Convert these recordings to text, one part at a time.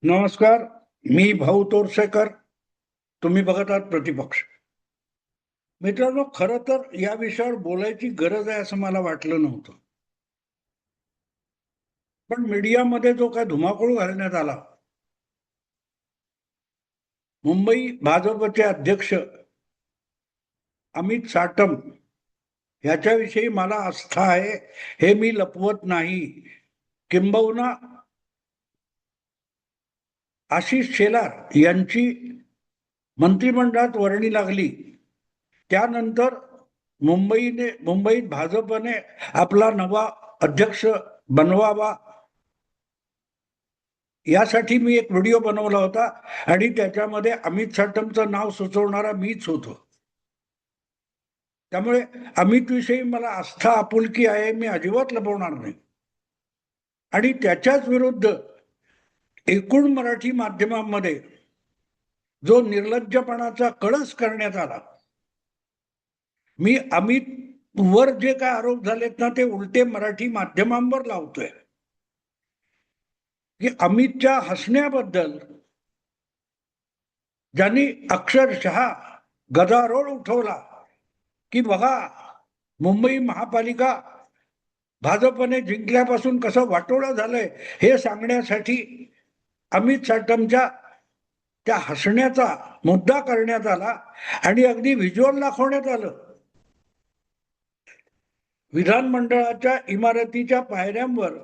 नमस्कार. मी भाऊ तोरसेकर. तुम्ही बघत आहात प्रतिपक्ष. मित्रांनो, खरं तर या विषयावर बोलायची गरज आहे असं मला वाटलं नव्हतं. पण मीडियामध्ये जो काय धुमाकूळ घालण्यात आला, मुंबई भाजपचे अध्यक्ष अमित साटम याच्याविषयी मला आस्था आहे, हे मी लपवत नाही. किंबहुना आशिष शेलार यांची मंत्रिमंडळात वर्णी लागली त्यानंतर मुंबईत भाजपने आपला नवा अध्यक्ष बनवावा यासाठी मी एक व्हिडिओ बनवला होता आणि त्याच्यामध्ये अमित साटमचं नाव सुचवणारा मीच होतो. त्यामुळे अमित विषयी मला आस्था आपुलकी आहे, मी अजिबात लपवणार नाही. आणि त्याच्याच विरुद्ध एकूण मराठी माध्यमांमध्ये जो निर्लज्जपणाचा कळस करण्यात आला, मी अमित वर जे काय आरोप झालेत ना ते उलटे मराठी माध्यमांवर लावतोय की अमितच्या हसण्याबद्दल ज्यांनी अक्षरशः गदारोळ उठवला की बघा, मुंबई महापालिका भाजपने जिंकल्यापासून कसं वाटोळं झालंय हे सांगण्यासाठी अमित साटमच्या त्या हसण्याचा मुद्दा करण्यात आला आणि अगदी व्हिज्युअल दाखवण्यात आलं. विधानमंडळाच्या इमारतीच्या पायऱ्यांवर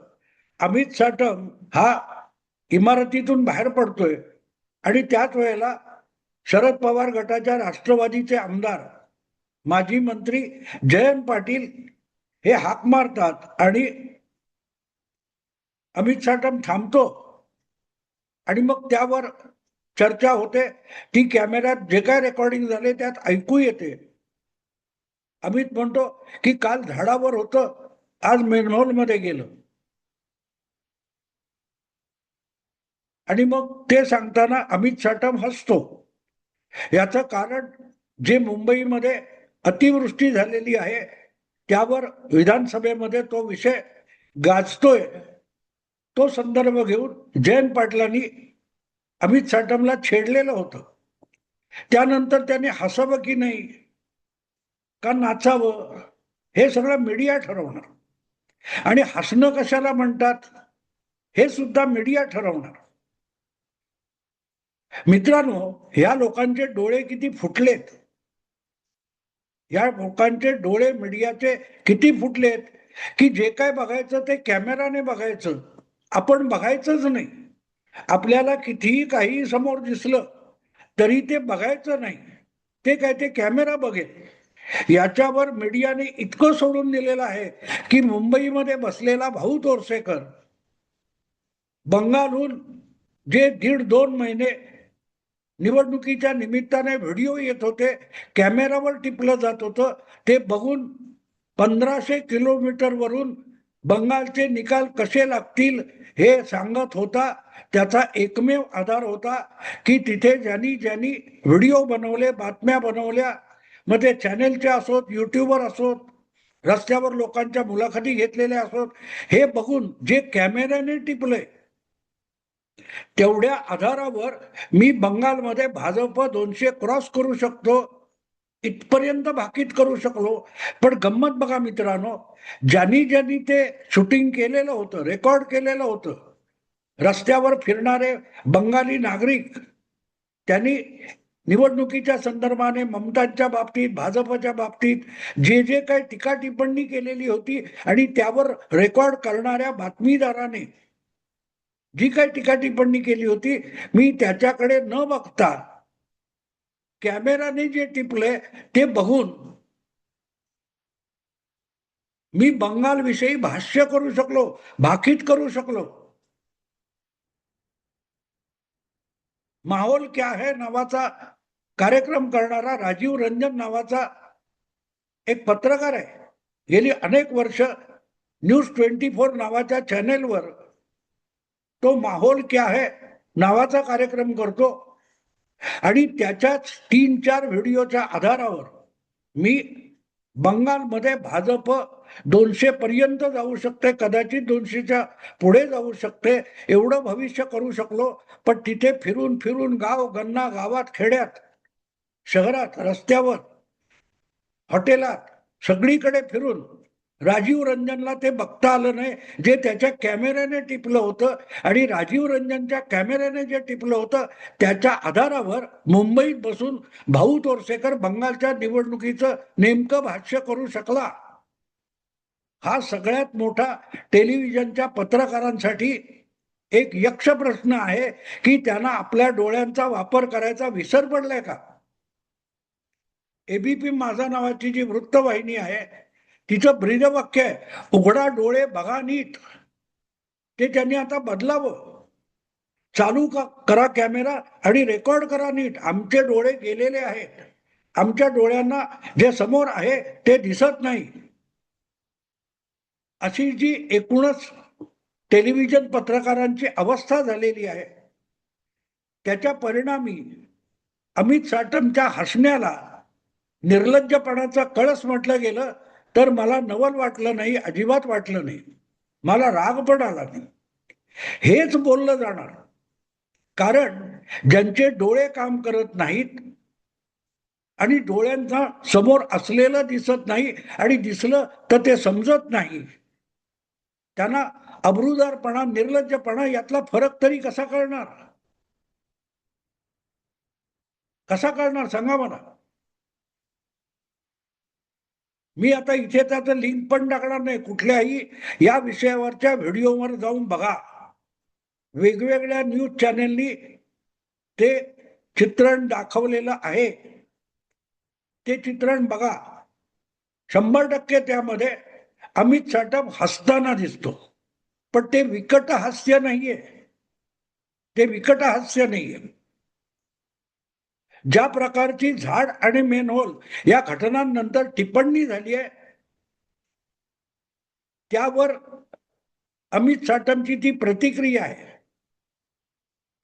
अमित साटम हा इमारतीतून बाहेर पडतोय आणि त्याच वेळेला शरद पवार गटाच्या राष्ट्रवादीचे आमदार माजी मंत्री जयंत पाटील हे हाक मारतात आणि अमित साटम थांबतो आणि मग त्यावर चर्चा होते. ती कॅमेऱ्यात जे काय रेकॉर्डिंग झाले त्यात ऐकू येते. अमित म्हणतो की काल झाडावर होतं, आज मेनहोल मध्ये गेलं. आणि मग ते सांगताना अमित साटम हसतो. याचं कारण जे मुंबईमध्ये अतिवृष्टी झालेली आहे त्यावर विधानसभेमध्ये तो विषय गाजतोय, तो संदर्भ घेऊन जयंत पाटलांनी अमित साटमला छेडलेलं होतं. त्यानंतर त्याने हसावं की नाही का नाचावं हे सगळं मीडिया ठरवणार, आणि हसणं कशाला म्हणतात हे सुद्धा मीडिया ठरवणार. मित्रांनो, या लोकांचे डोळे किती फुटलेत, या लोकांचे डोळे मीडियाचे किती फुटलेत की जे काय बघायचं ते कॅमेराने बघायचं, आपण बघायचंच नाही. आपल्याला कितीही काही समोर दिसलं तरी ते बघायचं नाही, ते काय ते कॅमेरा बघेल. याच्यावर मीडियाने इतकं सोडून दिलेलं आहे की मुंबईमध्ये बसलेला भाऊ तोरसेकर बंगालहून जे 1.5-2 महिने निवडणुकीच्या निमित्ताने व्हिडिओ येत होते, कॅमेरावर टिपलं जात होतं, ते बघून 1500 किलोमीटर वरून बंगालचे निकाल कसे लागतील हे सांगत होता. त्याचा एकमेव आधार होता की तिथे ज्यांनी ज्यांनी व्हिडिओ बनवले, बातम्या बनवल्या, मग ते चॅनेलचे असोत, युट्यूबवर असोत, रस्त्यावर लोकांच्या मुलाखती घेतलेल्या असोत, हे बघून जे कॅमेऱ्याने टिपले तेवढ्या आधारावर मी बंगालमध्ये भाजप 200 क्रॉस करू शकतो इथपर्यंत भाकीत करू शकलो. पण गंमत बघा मित्रांनो, ज्यांनी ज्यांनी ते शूटिंग केलेलं होतं, रेकॉर्ड केलेलं होतं, रस्त्यावर फिरणारे बंगाली नागरिक, त्यांनी निवडणुकीच्या संदर्भाने ममतांच्या बाबतीत, भाजपच्या बाबतीत जे जे काही टीका टिप्पणी केलेली होती आणि त्यावर रेकॉर्ड करणाऱ्या बातमीदाराने जी काही टीका टिप्पणी केली होती, मी त्याच्याकडे न बघता कॅमेराने जे टिपले ते बघून मी बंगाल विषयी भाष्य करू शकलो, भाकीत करू शकलो. माहोल क्या है नावाचा कार्यक्रम करणारा राजीव रंजन नावाचा एक पत्रकार आहे. गेली अनेक वर्ष न्यूज 24 नावाच्या चॅनेलवर तो माहोल क्या है नावाचा कार्यक्रम करतो आणि त्याच्याच 3-4 व्हिडिओच्या आधारावर मी बंगालमध्ये भाजप 200 पर्यंत जाऊ शकते, कदाचित 200च्या पुढे जाऊ शकते, एवढं भविष्य करू शकलो. पण तिथे फिरून फिरून गाव गन्ना, गावात, खेड्यात, शहरात, रस्त्यावर, हॉटेलात, सगळीकडे फिरून राजीव रंजनला ते बघता आलं नाही, जे त्याच्या कॅमेऱ्याने टिपलं होतं. आणि राजीव रंजनच्या कॅमेऱ्याने जे टिपलं होतं त्याच्या आधारावर मुंबईत बसून भाऊ तोरसेकर बंगालच्या निवडणुकीचं नेमकं भाष्य करू शकला. हा सगळ्यात मोठा टेलिव्हिजनच्या पत्रकारांसाठी एक यक्ष प्रश्न आहे की त्यांना आपल्या डोळ्यांचा वापर करायचा विसर पडलाय का? एबीपी माझा नावाची जी वृत्तवाहिनी आहे तिचं ब्रीदवाक्य आहे, उघडा डोळे बघा नीट. ते त्यांनी आता बदलावं. चालू करा कॅमेरा आणि रेकॉर्ड करा नीट. आमचे डोळे गेलेले आहेत, आमच्या डोळ्यांना जे समोर आहे ते दिसत नाही. अशी जी एकूणच टेलिव्हिजन पत्रकारांची अवस्था झालेली आहे, त्याच्या परिणामी अमित साटमच्या हसण्याला निर्लज्जपणाचा कळस म्हटलं गेलं तर मला नवल वाटलं नाही, अजिबात वाटलं नाही. मला राग पण आला नाही. हेच बोललं जाणार, कारण ज्यांचे डोळे काम करत नाहीत आणि डोळ्यांचा समोर असलेलं दिसत नाही आणि दिसलं तर ते समजत नाही, त्यांना अब्रूदारपणा, निर्लज्जपणा यातला फरक तरी कसा कळणार? कसा कळणार सांगा मला. मी आता इथे त्याचं लिंक पण टाकणार नाही. कुठल्याही या विषयावरच्या व्हिडिओवर जाऊन बघा. वेगवेगळ्या न्यूज चॅनेलनी ते चित्रण दाखवलेलं आहे. ते चित्रण बघा. 100% त्यामध्ये अमित साटम हसताना दिसतो, पण ते विकट हास्य नाहीये. ते विकट हास्य नाहीये. ज्या प्रकारची झाड आणि मेनहोल या घटनांनंतर टिप्पणी झाली आहे त्यावर अमित साटमची ती प्रतिक्रिया आहे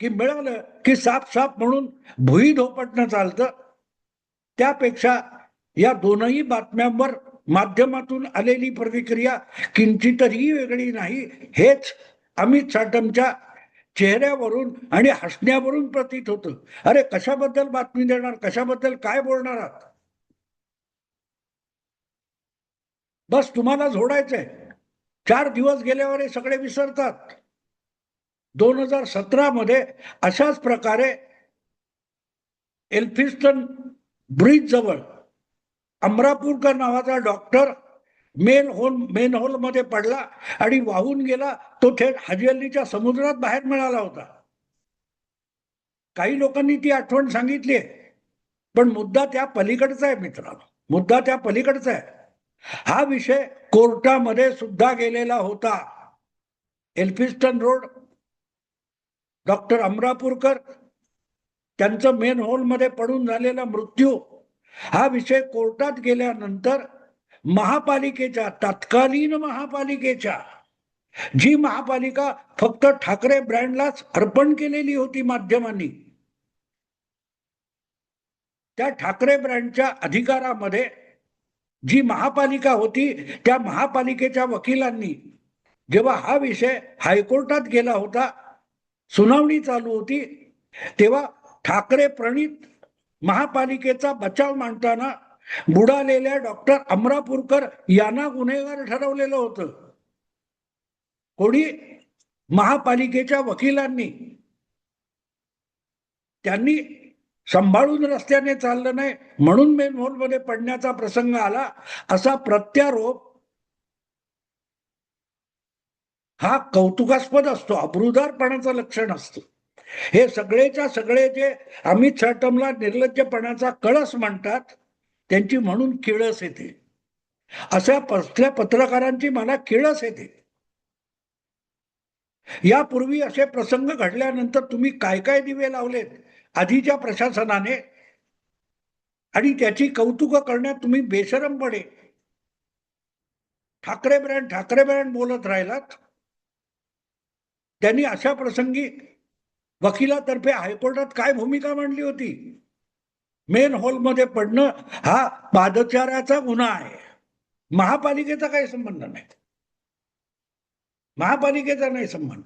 की मिळालं की साफ साफ म्हणून भुई धोपटणं चालतं. त्यापेक्षा या दोनही बातम्यांवर माध्यमातून आलेली प्रतिक्रिया किंचितही वेगळी नाही, हेच अमित साटमच्या चेहऱ्यावरून आणि हसण्यावरून प्रतीत होतं. अरे कशाबद्दल बातमी देणार, कशाबद्दल काय बोलणार आहात? बस तुम्हाला झोडायचंय. 4 दिवस गेल्यावर हे सगळे विसरतात. 2017 मध्ये अशाच प्रकारे एल्फिन्स्टन ब्रिज जवळ अमरापूरकर नावाचा डॉक्टर मेन होल मध्ये पडला आणि वाहून गेला. तो थेट हाजी अल्लीच्या समुद्रात बाहेर मिळाला होता. काही लोकांनी ती आठवण सांगितली आहे, पण मुद्दा त्या पलीकडचा आहे मित्रांनो. मुद्दा त्या पलीकडचा आहे. हा विषय कोर्टामध्ये सुद्धा गेलेला होता. एल्फिन्स्टन रोड, डॉक्टर अमरापूरकर, त्यांचं मेन होल मध्ये पडून झालेला मृत्यू, हा विषय कोर्टात गेल्यानंतर महापालिकेच्या, तत्कालीन महापालिकेच्या, जी महापालिका फक्त ठाकरे ब्रँडलाच अर्पण केलेली होती माध्यमांनी, त्या ठाकरे ब्रँडच्या अधिकारामध्ये जी महापालिका होती त्या महापालिकेच्या वकिलांनी जेव्हा हा विषय हायकोर्टात गेला होता, सुनावणी चालू होती, तेव्हा ठाकरे प्रणित महापालिकेचा बचाव मांडताना बुडालेल्या डॉक्टर अमरापूरकर यांना गुन्हेगार ठरवलेलं होतं. कोणी? महापालिकेच्या वकिलांनी. त्यांनी सांभाळून रस्त्याने चाललं नाही म्हणून मेन होलमध्ये पडण्याचा प्रसंग आला, असा प्रत्यारोप हा कौतुकास्पद असतो, अब्रूदारपणाचं लक्षण असतं. हे सगळेच्या सगळे जे अमित साटमला निर्लज्जपणाचा कळस म्हणतात त्यांची म्हणून किळस येते. अशा कसल्या पत्रकारांची मला किळस येते. यापूर्वी असे प्रसंग घडल्यानंतर तुम्ही काय काय दिवे लावलेत आधीच्या प्रशासनाने, आणि त्याची कौतुक करण्यात तुम्ही बेशरमपणे ठाकरे ब्रँड बोलत राहिलात. त्यांनी अशा प्रसंगी वकिलातर्फे हायकोर्टात काय भूमिका मांडली होती? मेन हॉलमध्ये पडणं हा पादचाराचा गुन्हा आहे, महापालिकेचा काही संबंध नाही, महापालिकेचा नाही संबंध.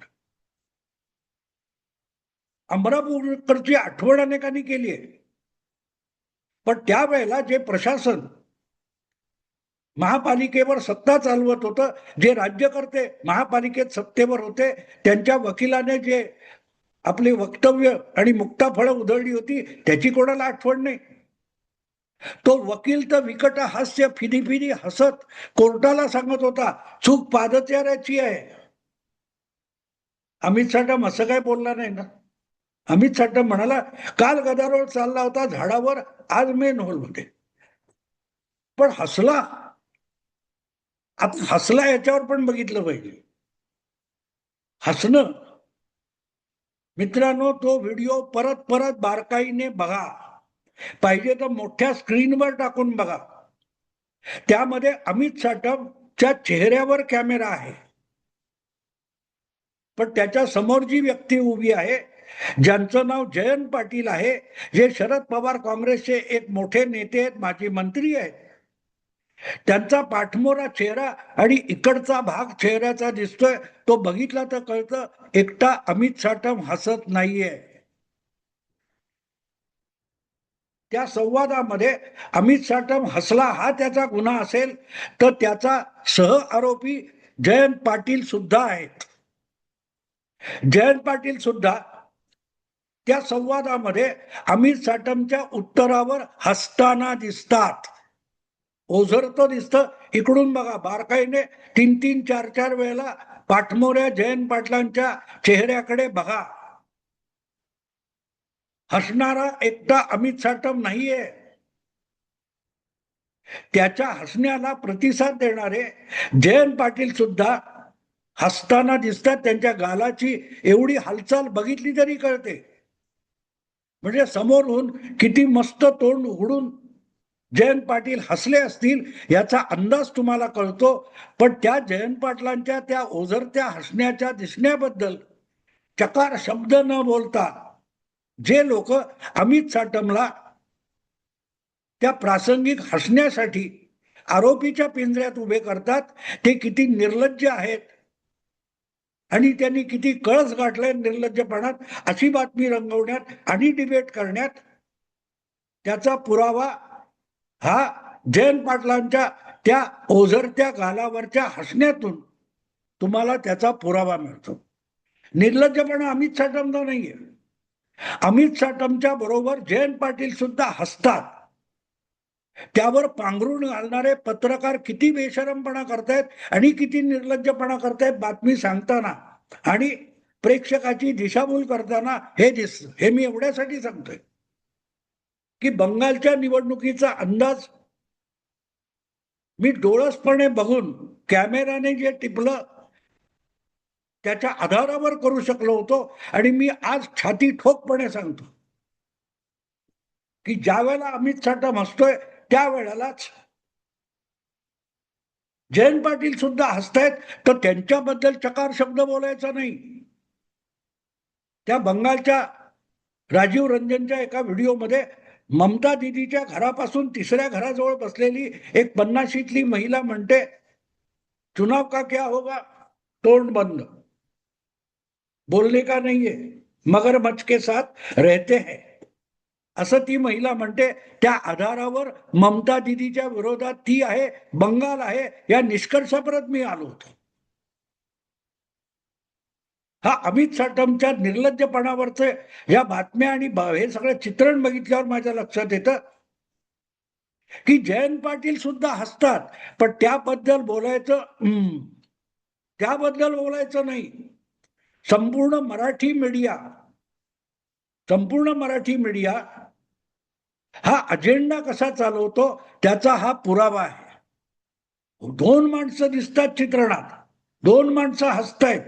अमरापूरकडची आठवण अनेकांनी केली आहे, पण त्यावेळेला जे प्रशासन महापालिकेवर सत्ता चालवत होतं, जे राज्यकर्ते महापालिकेत सत्तेवर होते, त्यांच्या वकिलाने जे आपली वक्तव्य आणि मुक्ताफळं उधळली होती, त्याची कोणाला आठवण नाही. तो वकील तर विकट हास्य फिदी फिदी हसत कोर्टाला सांगत होता, चूक पादचाऱ्याची आहे. अमित साठम असं काय बोलला नाही ना. अमित साठम म्हणाला, काल गदारोळ चालला होता झाडावर, आज मेन हॉलमध्ये. पण हसला. हसला याच्यावर पण बघितलं पाहिजे. हसणं, मित्रांनो, तो व्हिडिओ परत परत बारकाईने बघा, पाहिजे तर मोठ्या स्क्रीनवर टाकून बघा. त्यामध्ये अमित साठमच्या चेहऱ्यावर कॅमेरा आहे, पण त्याच्या समोर जी व्यक्ती उभी आहे, ज्यांचं नाव जयंत पाटील आहे, जे शरद पवार काँग्रेसचे एक मोठे नेते आहेत, माजी मंत्री आहेत, त्यांचा पाठमोरा चेहरा आणि इकडचा भाग चेहऱ्याचा दिसतोय, तो बघितला तर कळतं एकटा अमित साठम हसत नाहीये. त्या संवादामध्ये अमित साठम हसला हा त्याचा गुन्हा असेल, तर त्याचा सह आरोपी जयंत पाटील सुद्धा आहेत. जयंत पाटील सुद्धा त्या संवादामध्ये अमित साठमच्या उत्तरावर हसताना दिसतात. ओझरतं दिसतं. इकडून बघा बारकाईने 3-3, 4-4 वेळेला पाठमोऱ्या जयंत पाटलांच्या चेहऱ्याकडे बघा. हसणारा एकटा अमित साठम नाहीये, त्याच्या हसण्याला प्रतिसाद देणारे जयंत पाटील सुद्धा हसताना दिसतात. त्यांच्या गालाची एवढी हालचाल बघितली तरी कळते. म्हणजे समोरून किती मस्त तोंड उघडून जयंत पाटील हसले असतील याचा अंदाज तुम्हाला कळतो. पण त्या जयंत पाटलांच्या त्या ओझरत्या हसण्याच्या दिसण्याबद्दल चकार शब्द न बोलता जे लोक अमित साठमला त्या प्रासंगिक हसण्यासाठी आरोपीच्या पिंजऱ्यात उभे करतात, ते किती निर्लज्ज आहेत आणि त्यांनी किती कळस गाठलाय निर्लज्जपणात, अशी बातमी रंगवण्यात आणि डिबेट करण्यात. त्याचा पुरावा हा जयंत पाटलांच्या त्या ओझरत्या गालावरच्या हसण्यातून तुम्हाला त्याचा पुरावा मिळतो. निर्लज्जपणा अमित साठमचा नाहीये. अमित साठमच्या बरोबर जयंत पाटील सुद्धा हसतात. त्यावर पांघरून घालणारे पत्रकार किती बेशरमपणा करतायत आणि किती निर्लज्जपणा करतायत बातमी सांगताना आणि प्रेक्षकाची दिशाभूल करताना हे दिसतं. हे मी एवढ्यासाठी सांगतोय की बंगालच्या निवडणुकीचा अंदाज मी डोळसपणे बघून कॅमेराने जे टिपलं त्याच्या आधारावर करू शकलो होतो. आणि मी आज छाती ठोकपणे सांगतो की ज्या वेळेला अमित साठम हसतोय त्यावेळेलाच जयंत पाटील सुद्धा हसतायत, तर त्यांच्याबद्दल चकार शब्द बोलायचा नाही. त्या बंगालच्या राजीव रंजनच्या एका व्हिडिओमध्ये ममता दीदीच्या घरापासून 3ऱ्या घराजवळ बसलेली एक 50शीतली महिला म्हणते, चुनाव का क्या होगा, तोंड बंद, बोलने का नाहीये, मगरमच्छ के साथ रहते हैं, असं ती महिला म्हणते. त्या आधारावर ममता दीदीच्या विरोधात ती आहे, बंगाल आहे, या निष्कर्षापर्यंत मी आलो होतो. हा अमित साठमच्या निर्लज्जपणावरचे या बातम्या आणि हे सगळं चित्रण बघितल्यावर माझ्या लक्षात येतं की जयंत पाटील सुद्धा हसतात, पण त्याबद्दल बोलायचं नाही. संपूर्ण मराठी मीडिया हा अजेंडा कसा चालवतो त्याचा हा पुरावा आहे. 2 माणसं दिसतात चित्रणात, 2 माणसं हसतायत,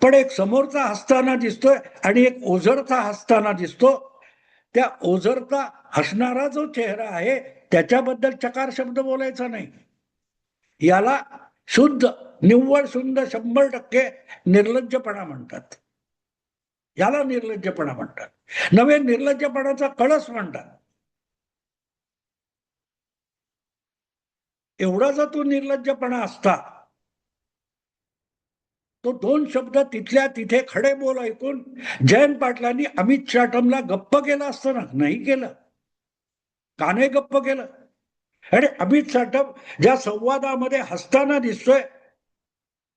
पण एक समोरचा हसताना दिसतोय आणि एक ओझरता हसताना दिसतो. त्या ओझरता हसणारा जो चेहरा आहे त्याच्याबद्दल चकार शब्द बोलायचा नाही. याला शुद्ध, निव्वळ शुद्ध 100% निर्लज्जपणा म्हणतात. याला निर्लज्जपणा म्हणतात, नव्हे निर्लज्जपणाचा कळस म्हणतात. एवढा जर तो निर्लज्जपणा असता, तो दोन शब्द तिथल्या तिथे खडे बोल ऐकून जयंत पाटलांनी अमित चाटमला गप्प केलं असतं ना, नाही केलं. का नाही गप्प केलं? आणि अमित साटम ज्या संवादामध्ये हसताना दिसतोय,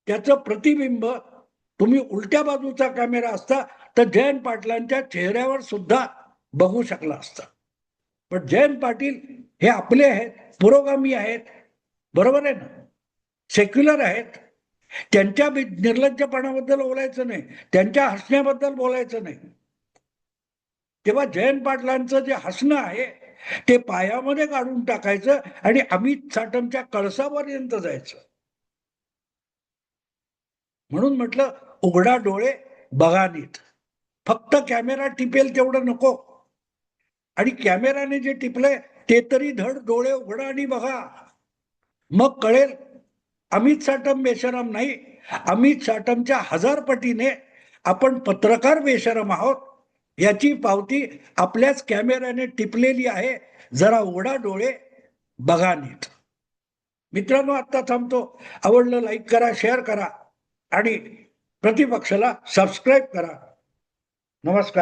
त्याचं प्रतिबिंब तुम्ही उलट्या बाजूचा कॅमेरा असता तर जयंत पाटलांच्या चेहऱ्यावर सुद्धा बघू शकला असता. पण जयंत पाटील हे आपले आहेत, पुरोगामी आहेत, बरोबर आहे ना, सेक्युलर आहेत. त्यांच्या निर्लज्जपणाबद्दल बोलायचं नाही, त्यांच्या हसण्याबद्दल बोलायचं नाही. तेव्हा जयंत पाटलांचं जे हसणं आहे ते पायामध्ये काढून टाकायचं आणि अमित साटमच्या कळसापर्यंत जायचं. म्हणून म्हटलं उघडा डोळे बघा नीट. फक्त कॅमेरा टिपेल तेवढं नको. आणि कॅमेराने जे टिपलंय ते तरी धड डोळे उघडा आणि बघा. मग कळेल अमित साटम बेशरम नाही, अमित साटमच्या 1000 पटीने आपण पत्रकार बेशरम आहोत याची पावती आपल्याच कॅमेऱ्याने टिपलेली आहे. जरा उघडा डोळे बघा नीट. मित्रांनो, आता थांबतो. आवडलं लाईक करा, शेअर करा आणि प्रतिपक्षाला सबस्क्राईब करा. नमस्कार.